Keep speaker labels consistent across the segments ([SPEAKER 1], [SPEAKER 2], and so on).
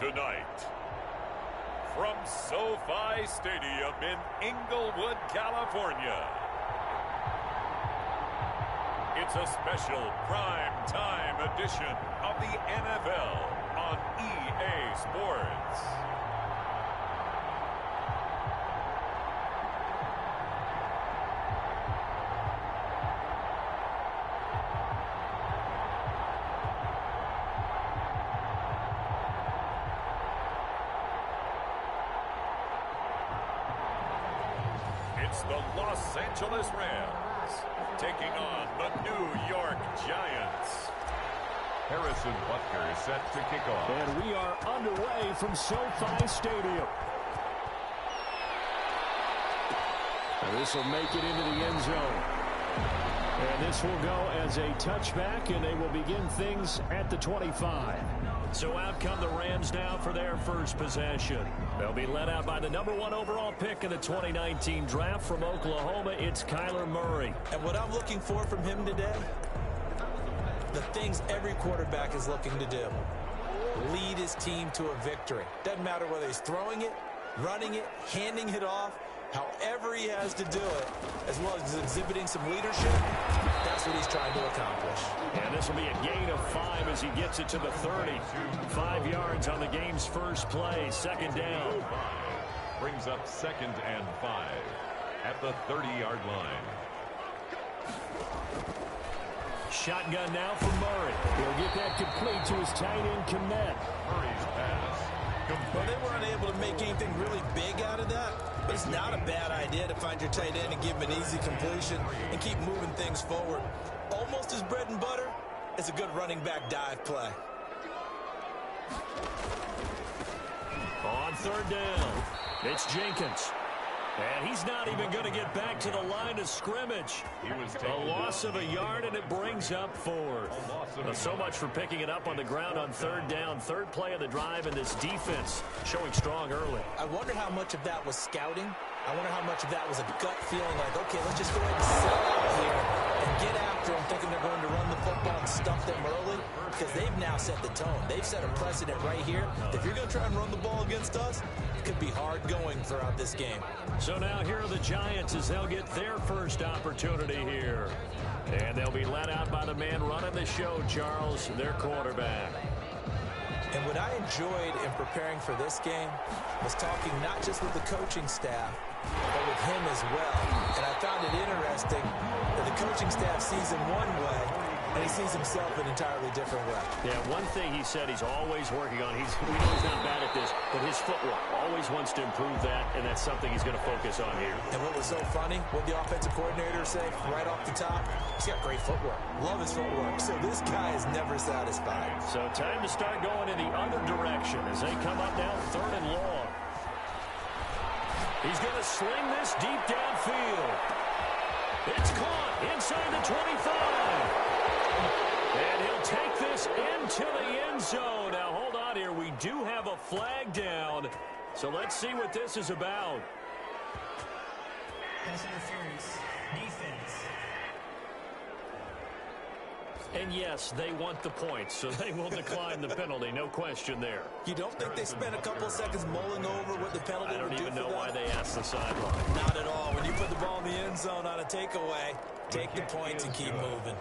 [SPEAKER 1] Tonight, from SoFi Stadium in Inglewood, California, it's a special prime time edition of the NFL on EA Sports. It's the Los Angeles Rams taking on the New York Giants. Harrison Butker is set to kick off.
[SPEAKER 2] And we are underway from SoFi Stadium. And this will make it into the end zone. And this will go as a touchback, and they will begin things at the 25. So out come the Rams now for their first possession. They'll be led out by the #1 overall pick in the 2019 draft from Oklahoma. It's Kyler Murray.
[SPEAKER 3] And what I'm looking for from him today, the things every quarterback is looking to do. Lead his team to a victory. Doesn't matter whether he's throwing it, running it, handing it off, however he has to do it, as well as exhibiting some leadership, that's what he's trying to accomplish.
[SPEAKER 2] And this will be a gain of 5 as he gets it to the 30. 5 yards on the game's first play, second down.
[SPEAKER 1] Brings up 2nd and 5 at the 30-yard line.
[SPEAKER 2] Shotgun now for Murray. He'll get that complete to his tight end, Kmet.
[SPEAKER 1] Murray's pass.
[SPEAKER 3] Well, they weren't able to make anything really big out of that. But it's not a bad idea to find your tight end and give him an easy completion and keep moving things forward. Almost as bread and butter as a good running back dive play.
[SPEAKER 2] On third down, it's Jenkins. And he's not even going to get back to the line of scrimmage. A loss of a yard, and it brings up 4th. So much for picking it up on the ground on third down. Third play of the drive, and this defense showing strong early.
[SPEAKER 3] I wonder how much of that was scouting. I wonder how much of that was a gut feeling like, okay, let's just go ahead and sell out here and get after them, thinking they're going to run the football and stuff them early, because they've now set the tone. They've set a precedent right here. If you're going to try and run the ball against us, it could be hard going throughout this game.
[SPEAKER 2] So now here are the Giants as they'll get their first opportunity here. And they'll be led out by the man running the show, Charles, their quarterback.
[SPEAKER 3] And what I enjoyed in preparing for this game was talking not just with the coaching staff, but with him as well. And I found it interesting that the coaching staff sees him one way, and he sees himself an entirely different way.
[SPEAKER 2] Yeah, one thing he said he's always working on, we know he's not bad at this, but his footwork, always wants to improve that, and that's something he's going to focus on here.
[SPEAKER 3] And what was so funny, what the offensive coordinator said right off the top, he's got great footwork. Love his footwork. So this guy is never satisfied.
[SPEAKER 2] So time to start going in the other direction as they come up now, 3rd and long. He's going to sling this deep downfield. It's caught inside the 25. And he'll take this into the end zone. Now, hold on here. We do have a flag down. So let's see what this is about.
[SPEAKER 4] Pass interference. Defense.
[SPEAKER 2] And yes, they want the points, so they will decline the penalty. No question there.
[SPEAKER 3] You don't think they spent a couple of seconds mulling over what the penalty would do for them?
[SPEAKER 2] I don't even know why they asked the sideline.
[SPEAKER 3] Not at all. When you put the ball in the end zone on a takeaway, take the points and keep moving.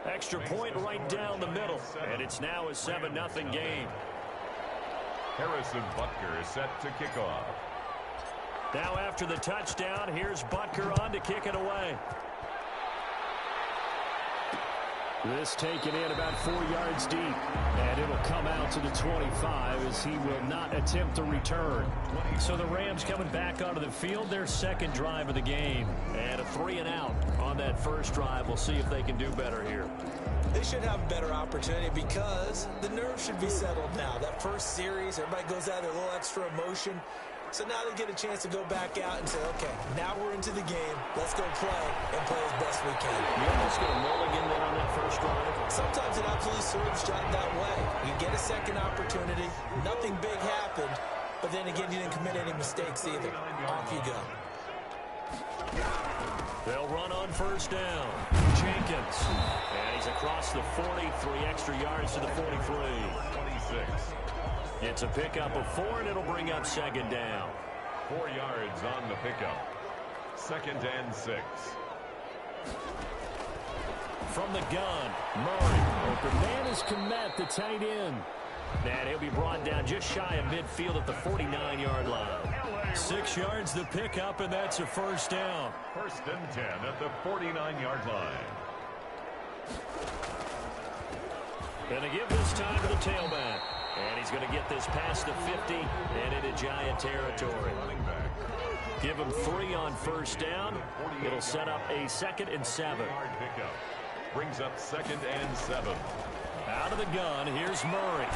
[SPEAKER 2] Extra point right down the middle. And it's now a 7-0 game.
[SPEAKER 1] Harrison Butker is set to kick off.
[SPEAKER 2] Now after the touchdown, here's Butker on to kick it away. This taken in about 4 yards deep. And it'll come out to the 25 as he will not attempt to return. So the Rams coming back onto the field, their second drive of the game. And a 3-and-out on that first drive. We'll see if they can do better here.
[SPEAKER 3] They should have a better opportunity because the nerves should be settled now. That first series, everybody goes out there, a little extra emotion. So now they get a chance to go back out and say, okay, now we're into the game. Let's go play and play as best we can.
[SPEAKER 2] You almost get a mulligan there on that first drive.
[SPEAKER 3] Sometimes it absolutely serves John that way. You get a second opportunity. Nothing big happened. But then again, you didn't commit any mistakes either. Off you go.
[SPEAKER 2] They'll run on first down. Jenkins. And he's across the 40, 3 extra yards to the 43.
[SPEAKER 1] 26.
[SPEAKER 2] It's a pickup of 4, and it'll bring up second down.
[SPEAKER 1] 4 yards on the pickup. 2nd and 6.
[SPEAKER 2] From the gun, Murray. Open man is Kmet, the tight end. And he'll be brought down just shy of midfield at the 49-yard line.
[SPEAKER 3] 6 yards the pickup, and that's a first down.
[SPEAKER 1] 1st and 10 at the 49-yard line.
[SPEAKER 2] Gonna give this time to the tailback. And he's going to get this past the 50 and into Giant territory. Give him 3 on first down. It'll set up a 2nd and 7.
[SPEAKER 1] Brings up 2nd and 7.
[SPEAKER 2] Out of the gun, here's Murray.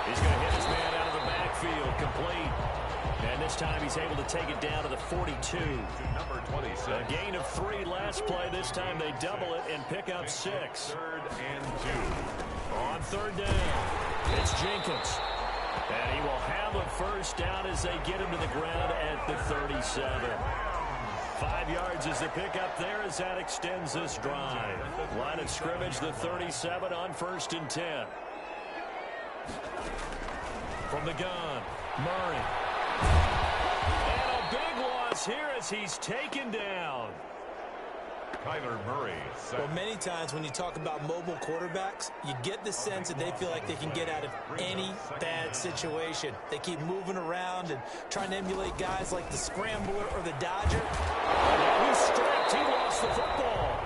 [SPEAKER 2] He's going to hit his man out of the backfield, complete. And this time he's able to take it down to the 42.
[SPEAKER 1] Number 26.
[SPEAKER 2] A gain of 3 last play. This time they double it and pick up 6.
[SPEAKER 1] 3rd and 2.
[SPEAKER 2] On 3rd down, it's Jenkins. And he will have a first down as they get him to the ground at the 37. 5 yards is the pickup there as that extends this drive. Line of scrimmage, the 37 on 1st and 10. From the gun, Murray. And a big loss here as he's taken down.
[SPEAKER 1] Kyler Murray.
[SPEAKER 3] Well, many times when you talk about mobile quarterbacks, you get the sense that they feel like they can get out of any bad situation. They keep moving around and trying to emulate guys like the Scrambler or the Dodger.
[SPEAKER 2] And he's stripped. He lost the football.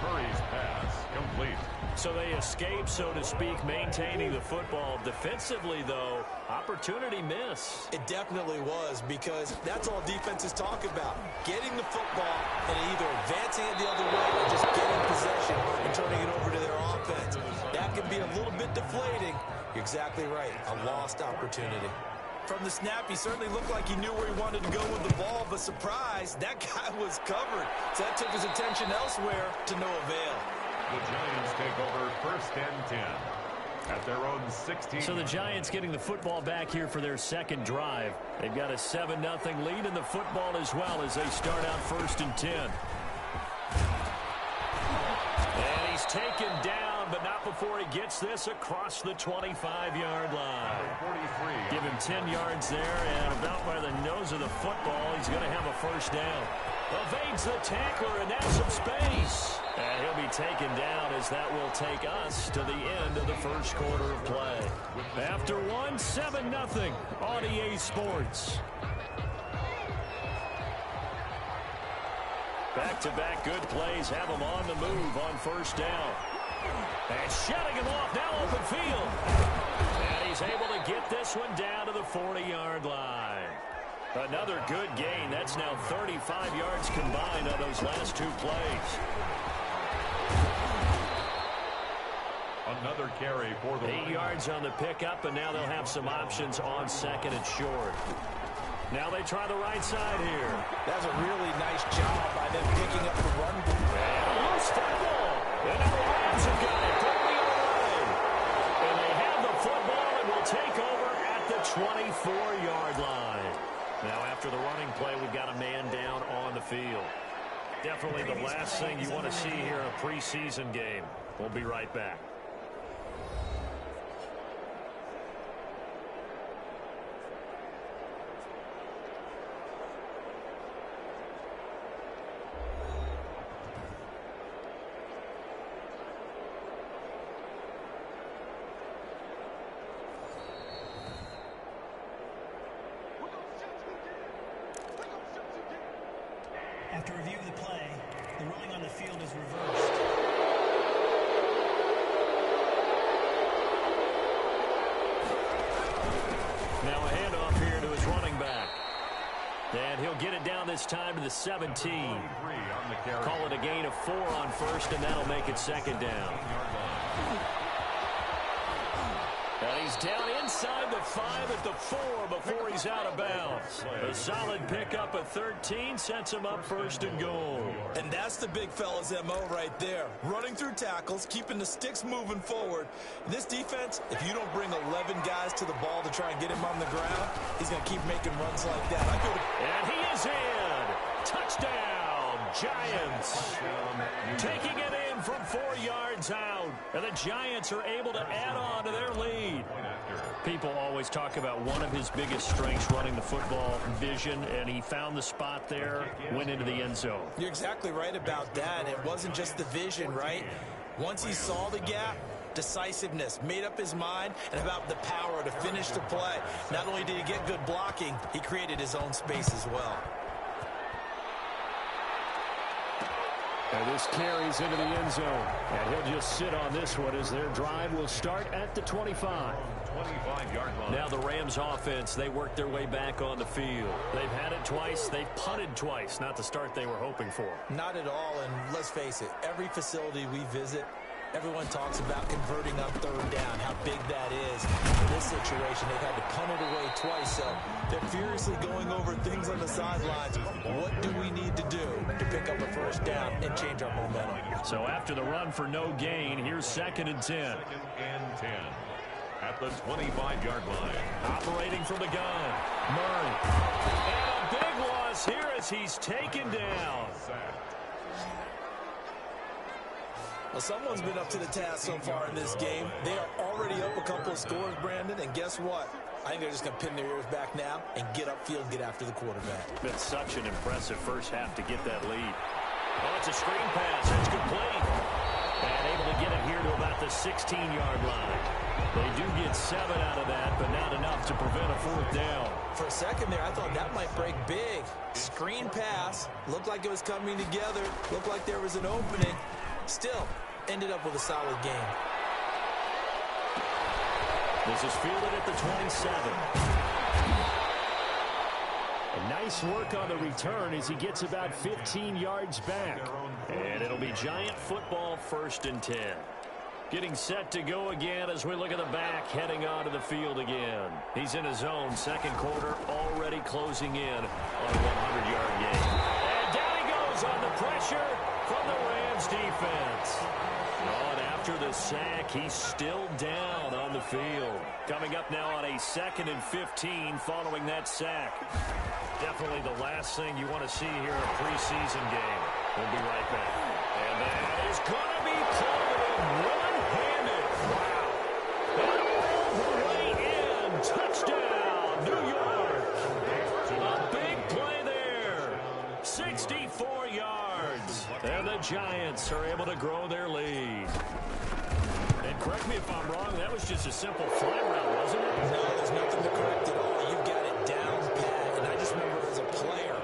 [SPEAKER 1] Murray's pass complete.
[SPEAKER 2] So they escape, so to speak, maintaining the football. Defensively, though, opportunity miss.
[SPEAKER 3] It definitely was, because that's all defenses talk about. Getting the football and either advancing it the other way or just getting possession and turning it over to their offense. That can be a little bit deflating. You're exactly right. A lost opportunity. From the snap, he certainly looked like he knew where he wanted to go with the ball, but surprise, that guy was covered. So that took his attention elsewhere to no avail.
[SPEAKER 1] The Giants take over 1st and 10 at their own 16.
[SPEAKER 2] So the Giants getting the football back here for their 2nd drive. They've got a 7-0 lead in the football as well as they start out 1st and 10. And he's taken down, but not before he gets this across the 25-yard line.
[SPEAKER 1] 43.
[SPEAKER 2] Give him 10 yards there, and about by the nose of the football, he's going to have a first down. Evades the tackler, and that's some space. And he'll be taken down as that will take us to the end of the first quarter of play. After 7-0 on EA Sports. Back-to-back good plays have him on the move on first down. And shutting him off now open field. And he's able to get this one down to the 40-yard line. Another good gain. That's now 35 yards combined on those last 2 plays.
[SPEAKER 1] Another carry for the
[SPEAKER 2] 8 yards on the pickup, and now they'll have some options on 2nd and short. Now they try the right side here.
[SPEAKER 3] That's a really nice job by them picking up the run.
[SPEAKER 2] And a loose football. And now the Rams have got it. And they have the football and will take over at the 24-yard line. Now after the running play, we've got a man down on the field. Definitely the last thing you want to see here in a preseason game. We'll be right back.
[SPEAKER 4] After review of the play, the ruling on the field is reversed.
[SPEAKER 2] Now a handoff here to his running back. And he'll get it down this time to the 17. Call it a gain of 4 on first, and that'll make it 2nd down. And he's down inside the 5 at the 4 before he's out of bounds. A solid pickup at 13 sets him up 1st and goal.
[SPEAKER 3] And that's the big fella's MO right there. Running through tackles, keeping the sticks moving forward. This defense, if you don't bring 11 guys to the ball to try and get him on the ground, he's going to keep making runs like that.
[SPEAKER 2] And he is in. Touchdown, Giants taking it in from 4 yards out. And the Giants are able to add on to their lead. People always talk about one of his biggest strengths, running the football, vision, and he found the spot there, went into the end zone.
[SPEAKER 3] You're exactly right about that. It wasn't just the vision, right? Once he saw the gap, decisiveness, made up his mind, and about the power to finish the play. Not only did he get good blocking, he created his own space as well.
[SPEAKER 2] And this carries into the end zone. And he'll just sit on this one as their drive will start at the 25.
[SPEAKER 1] 25-yard line.
[SPEAKER 2] Now the Rams offense, they work their way back on the field. They've had it twice. They've punted twice. Not the start they were hoping for.
[SPEAKER 3] Not at all, and let's face it, every facility we visit, everyone talks about converting on third down, how big that is. In this situation, they've had to punt it away twice, so they're furiously going over things on the sidelines. What do we need to do to pick up a first down and change our momentum?
[SPEAKER 2] So after the run for no gain, here's 2nd and 10.
[SPEAKER 1] 2nd and 10 at the 25-yard line.
[SPEAKER 2] Operating from the gun, Murray. And a big loss here as he's taken down.
[SPEAKER 3] Well, someone's been up to the task so far in this game. They are already up a couple of scores, Brandon, and guess what? I think they're just going to pin their ears back now and get upfield and get after the quarterback.
[SPEAKER 2] Been such an impressive first half to get that lead. Oh, it's a screen pass. It's complete. And able to get it here to about the 16-yard line. They do get 7 out of that, but not enough to prevent a 4th down.
[SPEAKER 3] For a second there, I thought that might break big. Screen pass. Looked like it was coming together. Looked like there was an opening. Still, ended up with a solid game.
[SPEAKER 2] This is fielded at the 27. A nice work on the return as he gets about 15 yards back. And it'll be Giant football, 1st and 10. Getting set to go again as we look at the back, heading onto the field again. He's in his own 2nd quarter, already closing in on a 100-yard gain. And down he goes on the pressure from the Rams defense. Oh, and after the sack, he's still down on the field. Coming up now on a 2nd and 15 following that sack. Definitely the last thing you want to see here in a preseason game. We'll be right back. And that is going to be plummeted one-handed. Wow. And all the way in. Touchdown, New York. A big play there. 64 yards. And the Giants are able to grow their lead. And correct me if I'm wrong, that was just a simple fly route, wasn't it?
[SPEAKER 3] No, there's nothing to correct at all. You've got it down pat. And I just remember as a player,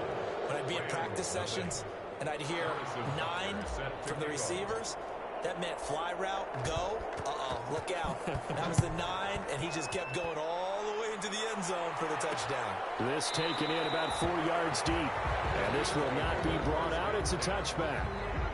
[SPEAKER 3] when I'd be in practice sessions, and I'd hear 9 from the receivers, that meant fly route, go, look out. That was the 9, and he just kept going all the way into the end zone for the touchdown.
[SPEAKER 2] This taken in about 4 yards deep. And this will not be brought out. It's a touchback.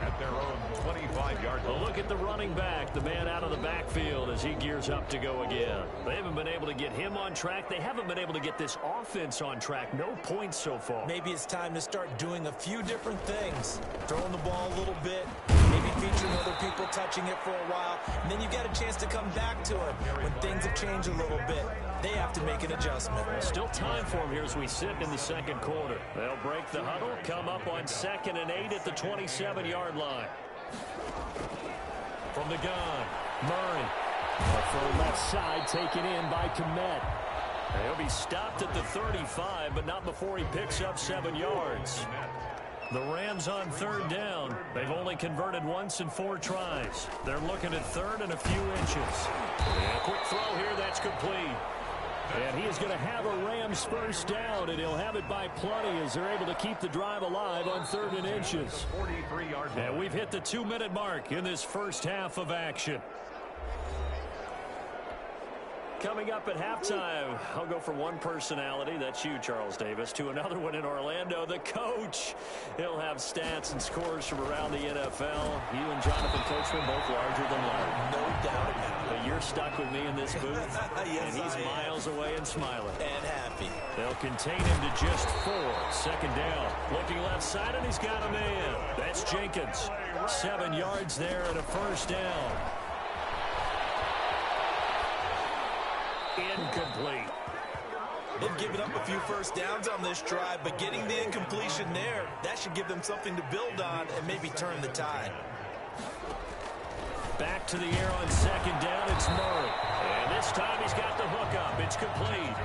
[SPEAKER 1] At their own 25-yard line.
[SPEAKER 2] Look at the running back, the man out of the backfield as he gears up to go again. They haven't been able to get him on track. They haven't been able to get this offense on track. No points so far.
[SPEAKER 3] Maybe it's time to start doing a few different things. Throwing the ball a little bit, maybe featuring other people touching it for a while, and then you get a chance to come back to it when things have changed a little bit. They have to make an adjustment.
[SPEAKER 2] Still time for him here as we sit in the 2nd quarter. They'll break the huddle, come up on 2nd and 8 at the 27-yard line. From the gun, Murray. For left side, taken in by Komet. He'll be stopped at the 35, but not before he picks up 7 yards. The Rams on 3rd down. They've only converted once in 4 tries. They're looking at 3rd and a few inches. And a quick throw here, that's complete. And he is going to have a Rams first down, and he'll have it by plenty as they're able to keep the drive alive on 3rd and inches.
[SPEAKER 1] 43-yard line.
[SPEAKER 2] And we've hit the 2-minute mark in this first half of action. Coming up at halftime, I'll go from one personality, that's you, Charles Davis, to another one in Orlando, the coach. He'll have stats and scores from around the NFL. You and Jonathan Coachman both larger than life.
[SPEAKER 3] No doubt about it.
[SPEAKER 2] But you're stuck with me in this booth,
[SPEAKER 3] Yes,
[SPEAKER 2] and he's miles away and smiling.
[SPEAKER 3] And happy.
[SPEAKER 2] They'll contain him to just 4. 2nd down. Looking left side, and he's got a man. That's Jenkins. 7 yards there and a first down. Incomplete.
[SPEAKER 3] They've given up a few first downs on this drive, but getting the incompletion there, that should give them something to build on and maybe turn the tide.
[SPEAKER 2] Back to the air on second down, it's Murray. And this time he's got the hook up. It's complete.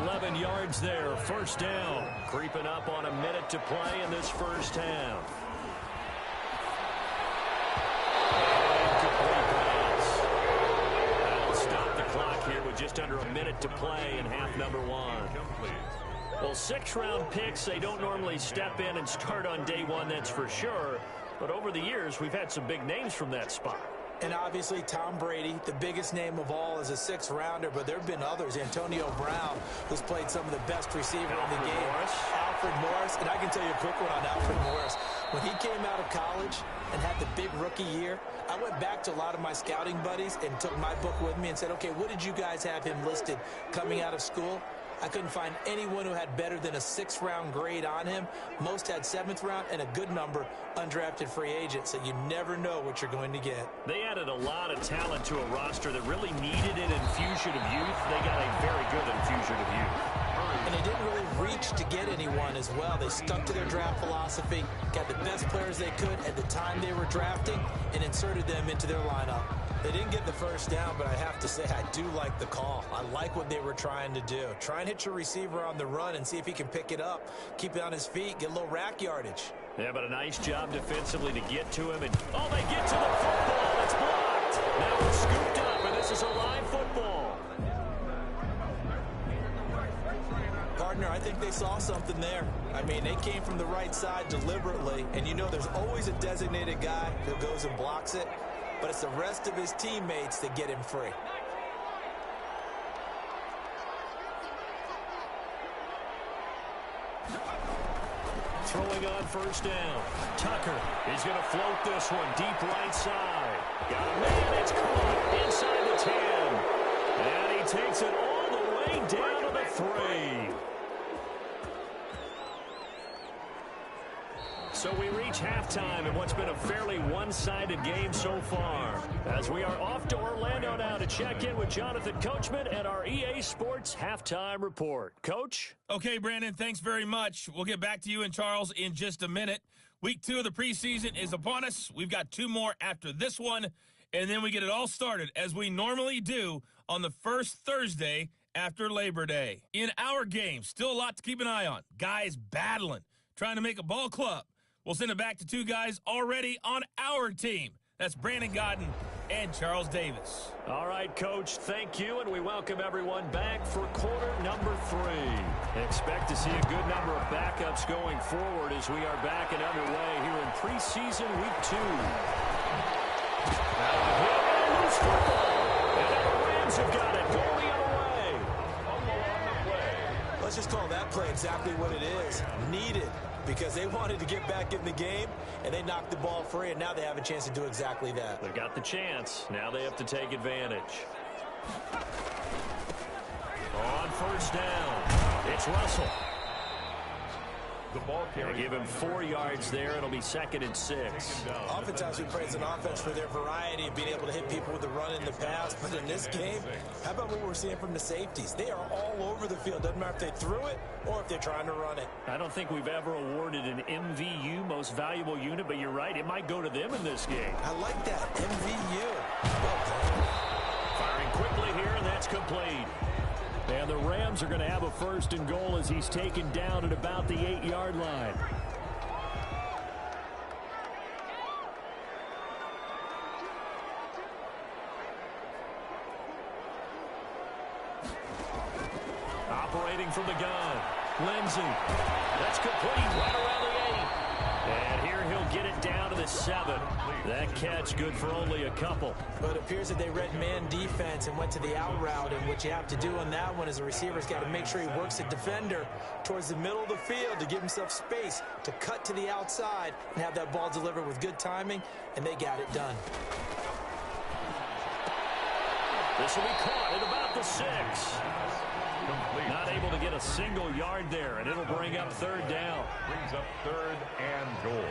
[SPEAKER 2] 11 yards there, first down. Creeping up on a minute to play in this first half. Here with just under a minute to play in half number one. Well, 6-round picks, they don't normally step in and start on day one, that's for sure. But over the years, we've had some big names from that spot.
[SPEAKER 3] And obviously, Tom Brady, the biggest name of all, is a 6th-rounder, but there have been others. Antonio Brown, who's played some of the best receiver in the game. Alfred Morris, and I can tell you a quick one on Alfred Morris. When he came out of college and had the big rookie year, I went back to a lot of my scouting buddies and took my book with me and said, okay, what did you guys have him listed coming out of school? I couldn't find anyone who had better than a 6th-round grade on him. Most had 7th round and a good number undrafted free agent, so you never know what you're going to get.
[SPEAKER 2] They added a lot of talent to a roster that really needed an infusion of youth. They got a very good infusion of youth.
[SPEAKER 3] And they didn't really reach to get anyone as well. They stuck to their draft philosophy, got the best players they could at the time they were drafting, and inserted them into their lineup. They didn't get the first down, but I have to say I do like the call. I like what they were trying to do. Try and hit your receiver on the run and see if he can pick it up, keep it on his feet, get a little rack yardage.
[SPEAKER 2] Yeah, but a nice job defensively to get to him. And oh, they get to the football. It's blocked. Now it's scooped up, and this is a live football.
[SPEAKER 3] Partner, I think they saw something there. I mean, they came from the right side deliberately, and you know there's always a designated guy who goes and blocks it, but it's the rest of his teammates that get him free.
[SPEAKER 2] Throwing on first down. Tucker is going to float this one deep right side. Got a man, it's caught inside the 10. And he takes it all the way down to the 3. So we reach halftime in what's been a fairly one-sided game so far. As we are off to Orlando now to check in with Jonathan Coachman and our EA Sports Halftime Report. Coach?
[SPEAKER 5] Okay, Brandon, thanks very much. We'll get back to you and Charles in just a minute. Week 2 of the preseason is upon us. We've got 2 more after this one, and then we get it all started, as we normally do, on the first Thursday after Labor Day. In our game, still a lot to keep an eye on. Guys battling, trying to make a ball club. We'll send it back to 2 guys already on our team. That's Brandon Godden and Charles Davis.
[SPEAKER 2] All right, Coach, thank you, and we welcome everyone back for quarter number 3. Expect to see a good number of backups going forward as we are back and underway here in preseason week 2. Now a hit and loose football. And now the Rams have got it. Goal the other way.
[SPEAKER 3] Let's just call that play exactly what it is. Needed. Because they wanted to get back in the game, and they knocked the ball free, and now they have a chance to do exactly that.
[SPEAKER 2] They've got the chance. Now they have to take advantage. On first down, it's Russell.
[SPEAKER 1] The ball carrier.
[SPEAKER 2] Give him 4 yards there. It'll be 2nd and 6.
[SPEAKER 3] Oftentimes we praise an offense for their variety of being able to hit people with the run in the pass. But in this game, how about what we're seeing from the safeties? They are all over the field. Doesn't matter if they threw it or if they're trying to run it.
[SPEAKER 2] I don't think we've ever awarded an MVU, most valuable unit, but you're right. It might go to them in this game.
[SPEAKER 3] I like that. MVU. Well done.
[SPEAKER 2] Firing quickly here, and that's complete. And the Rams are going to have a 1st and goal as he's taken down at about the 8-yard line. Operating from the gun, Lindsey. That's complete right around the 8. And here he'll get it down to the 7. That catch good for only a couple.
[SPEAKER 3] But it appears that they read man defense and went to the out route. And what you have to do on that one is the receiver's got to make sure he works the defender towards the middle of the field to give himself space to cut to the outside and have that ball delivered with good timing. And they got it done.
[SPEAKER 2] This will be caught at about the 6.
[SPEAKER 1] Complete.
[SPEAKER 2] Not able to get a single yard there, and it'll bring up 3rd down.
[SPEAKER 1] Brings up 3rd and goal.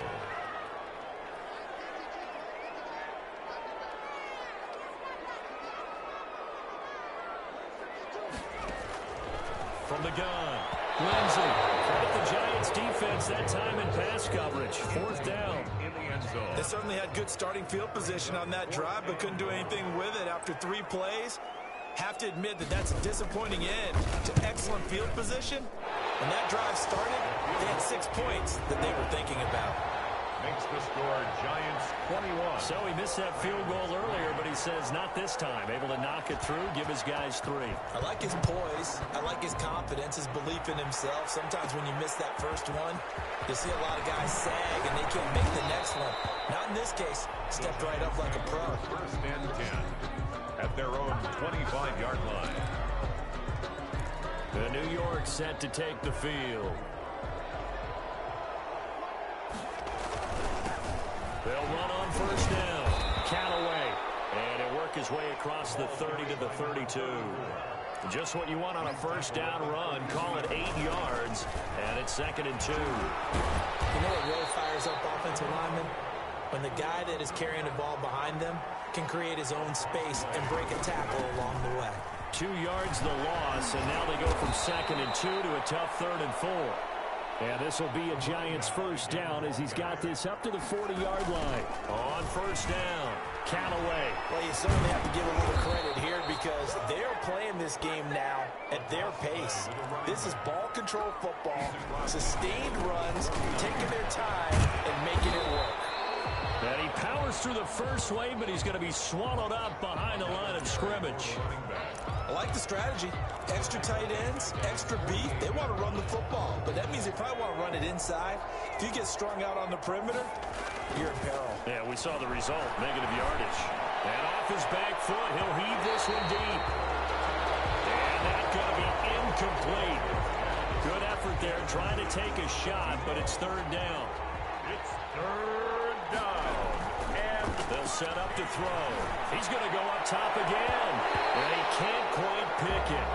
[SPEAKER 2] From from the gun. Lindsay, credit the Giants defense that time in pass coverage. 4th down.
[SPEAKER 1] In the end zone.
[SPEAKER 3] They certainly had good starting field position on that drive, but couldn't do anything with it after 3 plays. Have to admit that that's a disappointing end to excellent field position. When that drive started, they had 6 points that they were thinking about.
[SPEAKER 1] Makes the score Giants 21.
[SPEAKER 2] So he missed that field goal earlier, but he says not this time. Able to knock it through, give his guys 3.
[SPEAKER 3] I like his poise. I like his confidence, his belief in himself. Sometimes when you miss that first one, you see a lot of guys sag and they can't make the next one. Not in this case. Stepped right up like a pro.
[SPEAKER 1] 1st and 10 at their own 25-yard line.
[SPEAKER 2] The New York set to take the field. They'll run on 1st down. Callaway. And he'll work his way across the 30 to the 32. Just what you want on a 1st down run. Call it 8 yards. And it's 2nd and 2.
[SPEAKER 3] You know what really fires up offensive linemen? When the guy that is carrying the ball behind them can create his own space and break a tackle along the way.
[SPEAKER 2] 2 yards the loss, and now they go from 2nd and 2 to a tough 3rd and 4. And this will be a Giants 1st down as he's got this up to the 40-yard line. On 1st down, Callaway.
[SPEAKER 3] Well, you certainly have to give a little credit here because they're playing this game now at their pace. This is ball control football, sustained runs, taking their time and making it work.
[SPEAKER 2] And he powers through the first wave, but he's going to be swallowed up behind the line of scrimmage.
[SPEAKER 3] I like the strategy. Extra tight ends, extra beef. They want to run the football, but that means they probably want to run it inside. If you get strung out on the perimeter, you're in peril.
[SPEAKER 2] Yeah, we saw the result, negative yardage. And off his back foot, he'll heave this one deep. And that's going to be incomplete. Good effort there, trying to take a shot, but it's 3rd down.
[SPEAKER 1] It's 3rd down. And
[SPEAKER 2] they'll set up to throw. He's going to go up top again. And he can't quite pick it.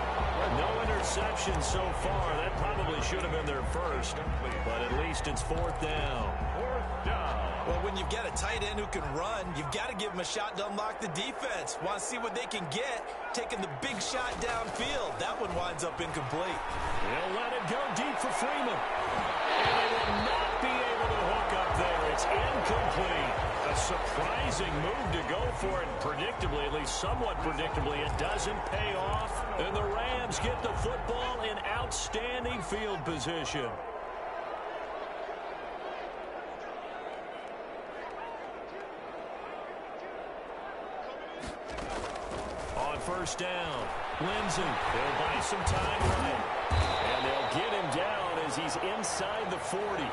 [SPEAKER 2] No interception so far. That probably should have been their first. But at least it's 4th down.
[SPEAKER 1] 4th down.
[SPEAKER 3] Well, when you've got a tight end who can run, you've got to give him a shot to unlock the defense. Want to see what they can get, taking the big shot downfield. That one winds up incomplete.
[SPEAKER 2] He'll let it go deep for Freeman. And they will not be able to hook up there. It's incomplete. A surprising move to go for it. Predictably, at least somewhat predictably, it doesn't pay off. And the Rams get the football in outstanding field position. On 1st down, Lindsay. They'll buy some time right. And they'll get him down as he's inside the 40.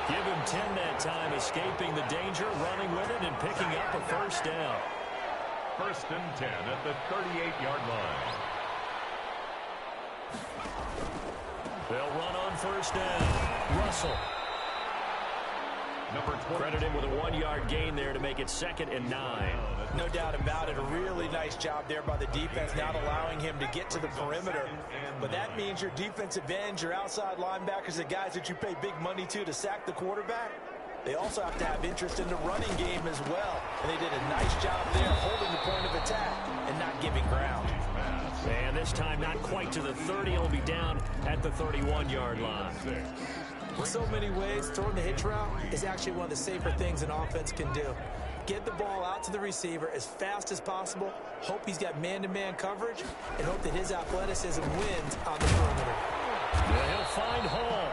[SPEAKER 2] Give him 10 that time, escaping the danger, running with it, and picking up a 1st down.
[SPEAKER 1] 1st and 10 at the 38-yard line.
[SPEAKER 2] They'll run on 1st down. Russell.
[SPEAKER 1] Number 20.
[SPEAKER 2] Credit him with a 1-yard gain there to make it 2nd and 9.
[SPEAKER 3] No doubt about it. A really nice job there by the defense, not allowing him to get to the perimeter. But that means your defensive ends, your outside linebackers, the guys that you pay big money to sack the quarterback, they also have to have interest in the running game as well. And they did a nice job there holding the point of attack and not giving ground.
[SPEAKER 2] And this time not quite to the 30. He'll be down at the 31-yard line.
[SPEAKER 3] In so many ways, throwing the hitch route is actually one of the safer things an offense can do. Get the ball out to the receiver as fast as possible, hope he's got man-to-man coverage, and hope that his athleticism wins on the perimeter.
[SPEAKER 2] Yeah, he'll find Hall.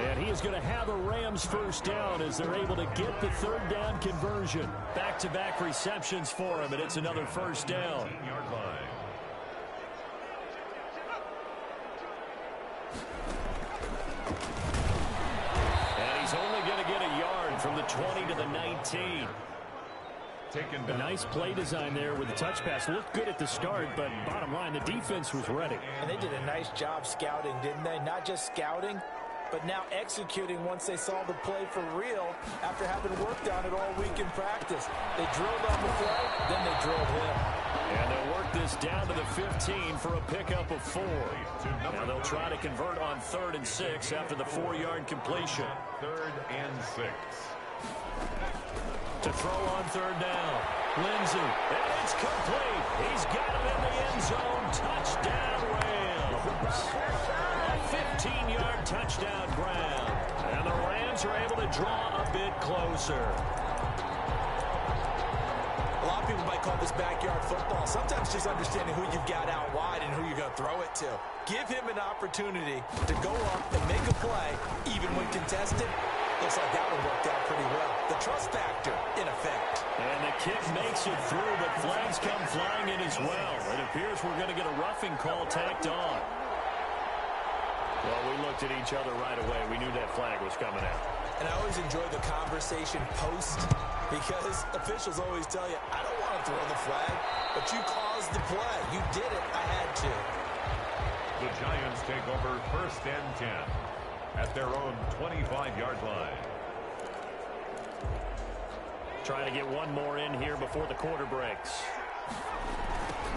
[SPEAKER 2] And he is going to have a Rams 1st down as they're able to get the 3rd down conversion. Back-to-back receptions for him, and it's another 1st down.
[SPEAKER 1] 18-yard line.
[SPEAKER 2] Only going to get a yard from the 20 to the 19. A nice play design there with the touch pass. Looked good at the start, but bottom line, the defense was ready.
[SPEAKER 3] And they did a nice job scouting, didn't they? Not just scouting, but now executing once they saw the play for real after having worked on it all week in practice. They drilled on the play, then they drilled him.
[SPEAKER 2] And they'll work this down to the 15 for a pickup of 4. Now they'll try to convert on 3rd and 6 after the 4-yard completion.
[SPEAKER 1] 3rd and 6.
[SPEAKER 2] To throw on 3rd down. Lindsey, and it's complete. He's got it in the end zone. Touchdown, Rams. A 15-yard touchdown ground. And the Rams are able to draw a bit closer.
[SPEAKER 3] A lot of people might call this backyard football. Sometimes just understanding who you've got out wide and who you're going to throw it to. Give him an opportunity to go up and make a play, even when contested. Looks like that one worked out pretty well. The trust factor in effect.
[SPEAKER 2] And the kick makes it through, but flags come flying in as well. It appears we're going to get a roughing call tacked on. Well, we looked at each other right away. We knew that flag was coming out.
[SPEAKER 3] And I always enjoy the conversation post because officials always tell you, I don't want to throw the flag, but you caused the play. You did it. I had to.
[SPEAKER 1] The Giants take over 1st and 10 at their own 25-yard line.
[SPEAKER 2] Trying to get one more in here before the quarter breaks.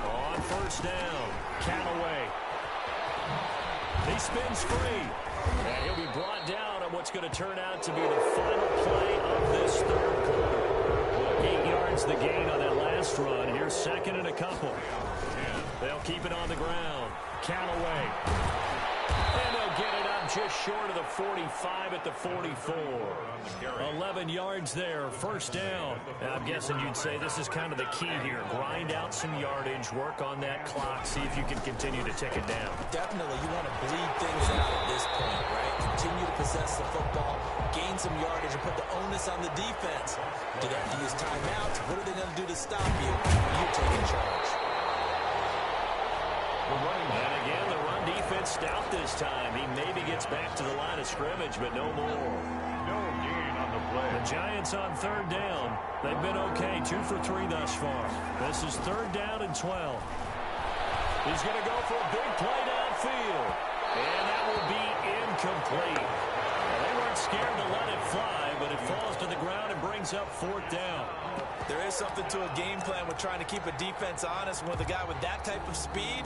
[SPEAKER 2] On 1st down, Callaway. He spins free. And he'll be brought down on what's going to turn out to be the final play of this 3rd quarter. 8 yards the gain on that last run. Here's 2nd and a couple. They'll keep it on the ground. Callaway. And they'll get it up just short of the 45 at the 44. 11 yards there, 1st down. Now, I'm guessing you'd say this is kind of the key here. Grind out some yardage, work on that clock, see if you can continue to tick it down.
[SPEAKER 3] Definitely, you want to bleed things out at this point, right? Continue to possess the football, gain some yardage, and put the onus on the defense. Do they have to use timeouts? What are they going to do to stop you? You're taking charge.
[SPEAKER 2] And again, the run defense stout this time. He maybe gets back to the line of scrimmage, but no more.
[SPEAKER 1] No gain on the play.
[SPEAKER 2] The Giants on 3rd down. They've been okay, 2 for 3 thus far. This is 3rd down and 12. He's going to go for a big play downfield. And that will be incomplete. Well, they weren't scared to let it fly, but it falls to the ground and brings up 4th down.
[SPEAKER 3] There is something to a game plan with trying to keep a defense honest. With a guy with that type of speed,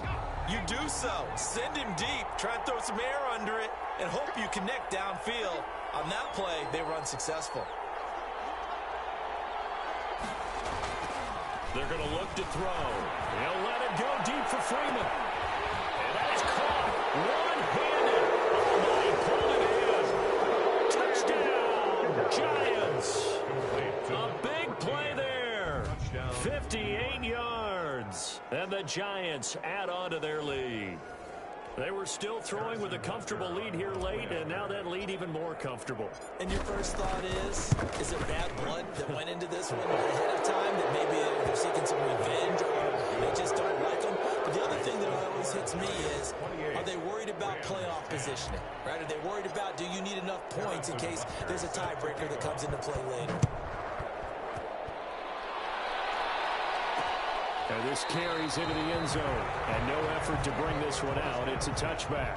[SPEAKER 3] you do so. Send him deep. Try and throw some air under it and hope you connect downfield. On that play, they were unsuccessful.
[SPEAKER 2] They're going to look to throw. They'll let it go deep for Freeman. And that is caught one-handed. Oh, my, pulled it in. Touchdown, Giants. A big play there. 58 yards. And the Giants add on to their lead. They were still throwing with a comfortable lead here late, and now that lead even more comfortable.
[SPEAKER 3] And your first thought is it bad blood that went into this one ahead of time, that maybe they're seeking some revenge or they just don't like them? But the other thing that always hits me is, are they worried about playoff positioning? Right? Are they worried about, do you need enough points in case there's a tiebreaker that comes into play later?
[SPEAKER 2] And this carries into the end zone. And no effort to bring this one out. It's a touchback.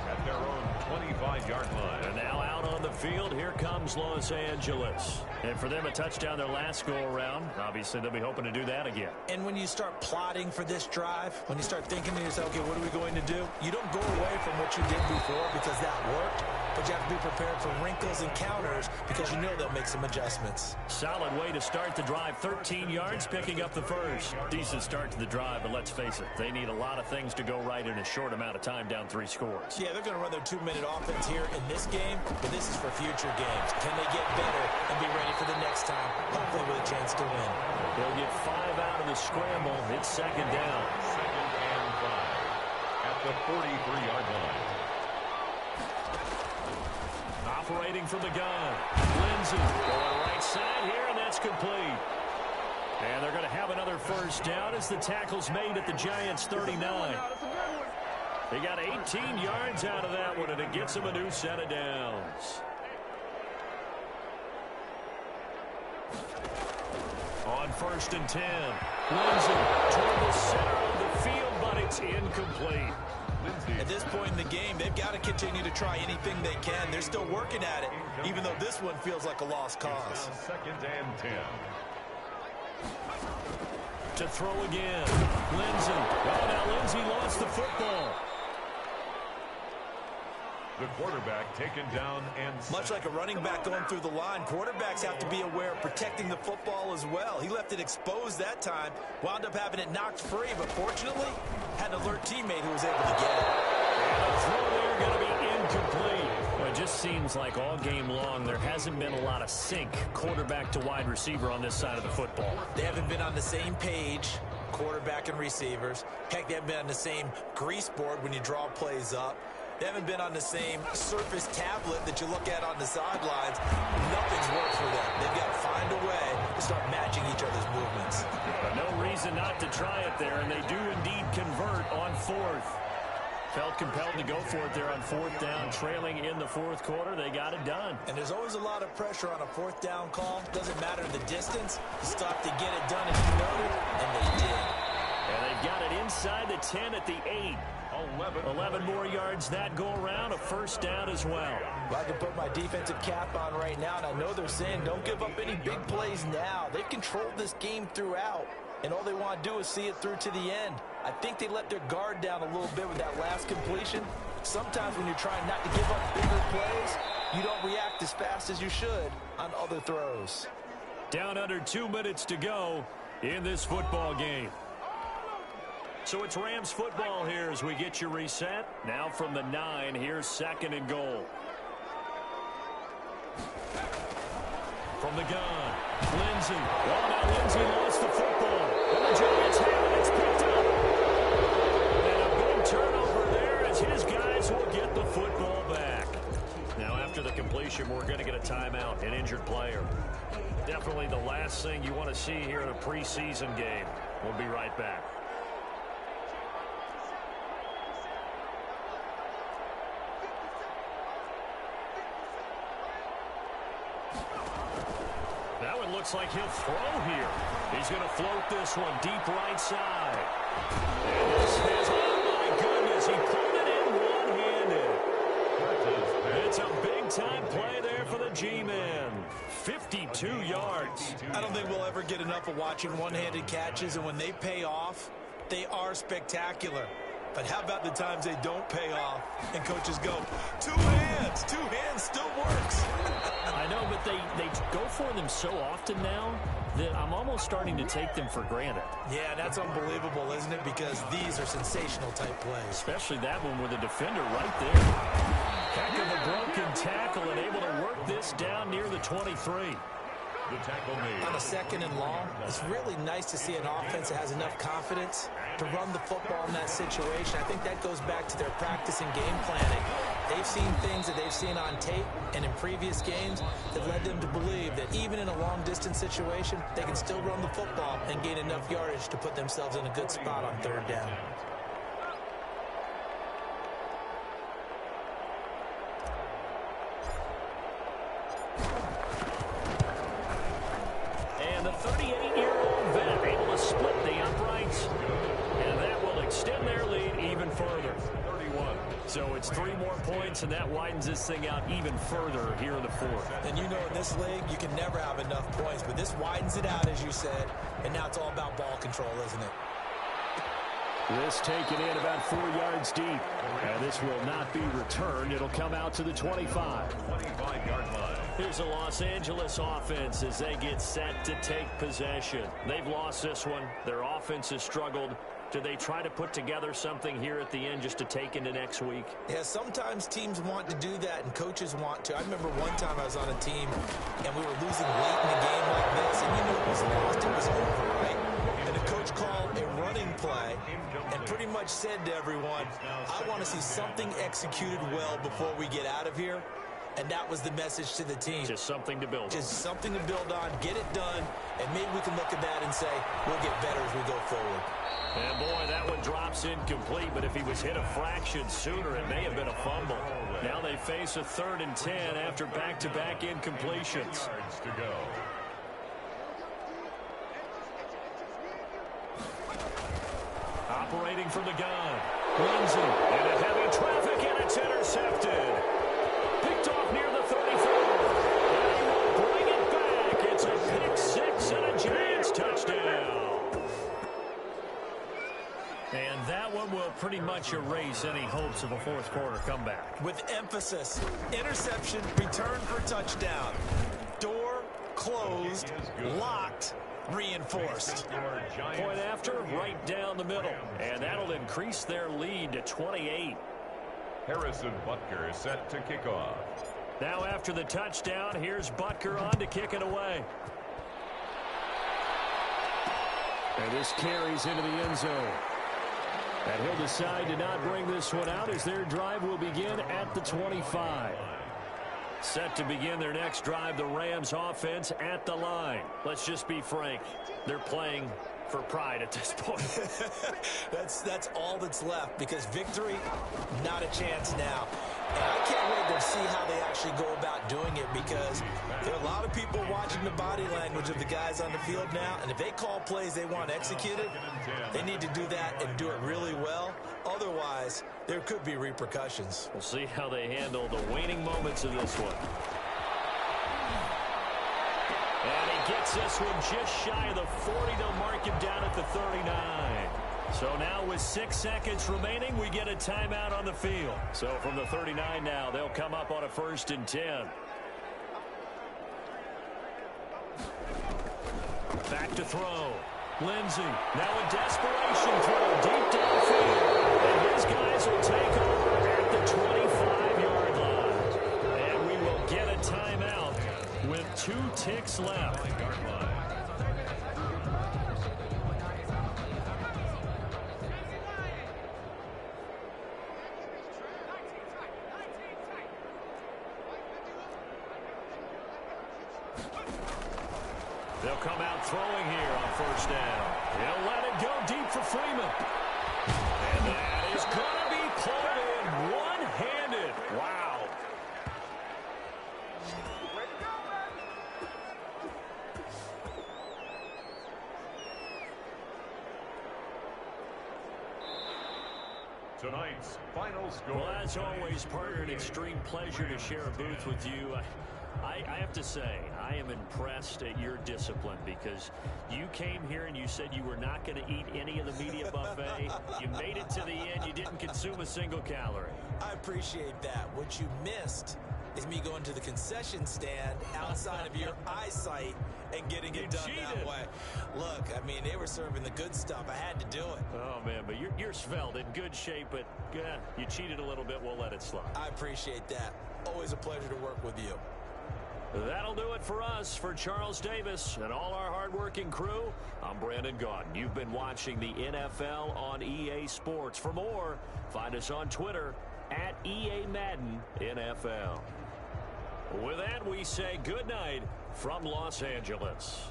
[SPEAKER 1] At their own 25-yard line.
[SPEAKER 2] And now out on the field, here comes Los Angeles. And for them, a touchdown their last go-around. Obviously, they'll be hoping to do that again.
[SPEAKER 3] And when you start plotting for this drive, when you start thinking to yourself, okay, what are we going to do? You don't go away from what you did before because that worked. But you have to be prepared for wrinkles and counters because you know they'll make some adjustments.
[SPEAKER 2] Solid way to start the drive. 13 yards, picking up the first. Decent start to the drive, but let's face it, they need a lot of things to go right in a short amount of time, down 3 scores.
[SPEAKER 3] Yeah, they're going to run their 2-minute offense here in this game, but this is for future games. Can they get better and be ready for the next time, hopefully with a chance to win?
[SPEAKER 2] They'll get 5 out of the scramble. It's 2nd down.
[SPEAKER 1] 2nd and 5 at the 43-yard line.
[SPEAKER 2] Operating from the gun. Lindsey going right side here, and that's complete. And they're going to have another first down as the tackle's made at the Giants' 39. They got 18 yards out of that one, and it gets them a new set of downs. On 1st and 10, Lindsey toward the center of the field, but it's incomplete.
[SPEAKER 3] At this point in the game, they've got to continue to try anything they can. They're still working at it, even though this one feels like a lost cause.
[SPEAKER 1] 2nd and 10.
[SPEAKER 2] To throw again. Lindsey. Oh, now Lindsey lost the football.
[SPEAKER 1] The quarterback taken down and
[SPEAKER 3] much like a running back going through the line, quarterbacks have to be aware of protecting the football as well. He left it exposed that time, wound up having it knocked free, but fortunately had an alert teammate who was able to get it.
[SPEAKER 2] And the throw there going to be incomplete. Well, it just seems like all game long there hasn't been a lot of sync quarterback to wide receiver on this side of the football.
[SPEAKER 3] They haven't been on the same page, quarterback and receivers. Heck, they haven't been on the same grease board when you draw plays up. They haven't been on the same surface tablet that you look at on the sidelines. Nothing's worked for them. They've got to find a way to start matching each other's movements.
[SPEAKER 2] But no reason not to try it there, and they do indeed convert on fourth. Felt compelled to go for it there on fourth down, trailing in the fourth quarter. They got it done.
[SPEAKER 3] And there's always a lot of pressure on a fourth down call. Doesn't matter the distance. You still have to get it done if you know it, and they did.
[SPEAKER 2] And they've got it inside the 10 at the 8. 11 more yards that go around, a first down as well.
[SPEAKER 3] Well, I can put my defensive cap on right now, and I know they're saying don't give up any big plays now. They've controlled this game throughout, and all they want to do is see it through to the end. I think they let their guard down a little bit with that last completion. Sometimes when you're trying not to give up bigger plays, you don't react as fast as you should on other throws.
[SPEAKER 2] Down under 2 minutes to go in this football game. So it's Rams football here as we get you reset. Now from the 9, here's 2nd and goal. From the gun, Lindsey. Oh, now Lindsey lost the football. And the Giants have it. It's picked up. And a big turnover there as his guys will get the football back. Now after the completion, we're going to get a timeout, an injured player. Definitely the last thing you want to see here in a preseason game. We'll be right back. Looks like he'll throw here. He's going to float this one deep right side. And this is, oh my goodness, he pulled it in one-handed. It's a big-time play there for the G-Men. 52 yards.
[SPEAKER 3] I don't think we'll ever get enough of watching one-handed catches, and when they pay off, they are spectacular. But how about the times they don't pay off and coaches go, two hands still works.
[SPEAKER 2] I know, but they go for them so often now that I'm almost starting to take them for granted.
[SPEAKER 3] Yeah, that's unbelievable, isn't it? Because these are sensational type plays.
[SPEAKER 2] Especially that one with a defender right there. Heck of a broken tackle and able to work this down near the 23.
[SPEAKER 1] The tackle made.
[SPEAKER 3] On a 2nd and long, it's really nice to see an offense that has enough confidence to run the football in that situation. I think that goes back to their practice and game planning. They've seen things that they've seen on tape and in previous games that led them to believe that even in a long-distance situation, they can still run the football and gain enough yardage to put themselves in a good spot on 3rd down.
[SPEAKER 2] And the 38-year-old vet able to split the uprights. And that will extend their lead even further. 31. So it's 3 more points, and that widens this thing out even further here in the 4th.
[SPEAKER 3] And you know in this league, you can never have enough points, but this widens it out, as you said, and now it's all about ball control, isn't it?
[SPEAKER 2] This taken in about 4 yards deep. And this will not be returned. It'll come out to the 25.
[SPEAKER 1] 25-yard line.
[SPEAKER 2] Here's the Los Angeles offense as they get set to take possession. They've lost this one. Their offense has struggled. Do they try to put together something here at the end just to take into next week?
[SPEAKER 3] Yeah, sometimes teams want to do that and coaches want to. I remember one time I was on a team and we were losing late in a game like this, and you knew it was lost, it was over, right? And the coach called a running play and pretty much said to everyone, I want to see something executed well before we get out of here. And that was the message to the team.
[SPEAKER 2] Just something to build on.
[SPEAKER 3] Just something to build on, get it done, and maybe we can look at that and say, we'll get better as we go forward.
[SPEAKER 2] And boy, that one drops incomplete, but if he was hit a fraction sooner, it may have been a fumble. Now they face a 3rd and 10 after back-to-back incompletions.
[SPEAKER 1] Yards to go.
[SPEAKER 2] Operating from the gun. Lindsey in a heavy traffic, and it's intercepted. Picked off near the 34. And he will bring it back. It's a pick six and a Giants touchdown. And that one will pretty much erase any hopes of a fourth quarter comeback.
[SPEAKER 3] With emphasis, interception, return for touchdown. Door closed, locked, reinforced.
[SPEAKER 2] Point after, right down the middle. And that'll increase their lead to 28.
[SPEAKER 1] Harrison Butker is set to kick off.
[SPEAKER 2] Now after the touchdown, here's Butker on to kick it away. And this carries into the end zone. And he'll decide to not bring this one out as their drive will begin at the 25. Set to begin their next drive, the Rams offense at the line. Let's just be frank. They're playing for pride at this point.
[SPEAKER 3] That's all that's left, because victory, not a chance now. And I can't wait to see how they actually go about doing it, because there are a lot of people watching the body language of the guys on the field now, and if they call plays they want executed, they need to do that and do it really well. Otherwise, there could be repercussions.
[SPEAKER 2] We'll see how they handle the waning moments of this one. And he gets this one just shy of the 40. They'll mark him down at the 39. So now with 6 seconds remaining, we get a timeout on the field. So from the 39 now, they'll come up on a 1st and 10. Back to throw. Lindsey, now a desperation throw deep downfield. And his guys will take over at the 25-yard line. And we will get a timeout with 2 ticks left. They'll come out throwing here on 1st down. He'll let it go deep for Freeman. And that is going to be pulled in one-handed. Wow.
[SPEAKER 1] Tonight's final score.
[SPEAKER 2] Well, as always, partner, an extreme pleasure to share a booth with you. I have to say, I am impressed at your discipline, because you came here and you said you were not going to eat any of the media buffet. You made it to the end. You didn't consume a single calorie.
[SPEAKER 3] I appreciate that. What you missed is me going to the concession stand outside of your eyesight and getting it done that way. Look, I mean, they were serving the good stuff. I had to do it.
[SPEAKER 2] Oh, man, but you're svelte, in good shape, but you cheated a little bit. We'll let it slide.
[SPEAKER 3] I appreciate that. Always a pleasure to work with you.
[SPEAKER 2] That'll do it for us. For Charles Davis and all our hardworking crew, I'm Brandon Gaudin. You've been watching the NFL on EA Sports. For more, find us on Twitter at EA Madden NFL. With that, we say good night from Los Angeles.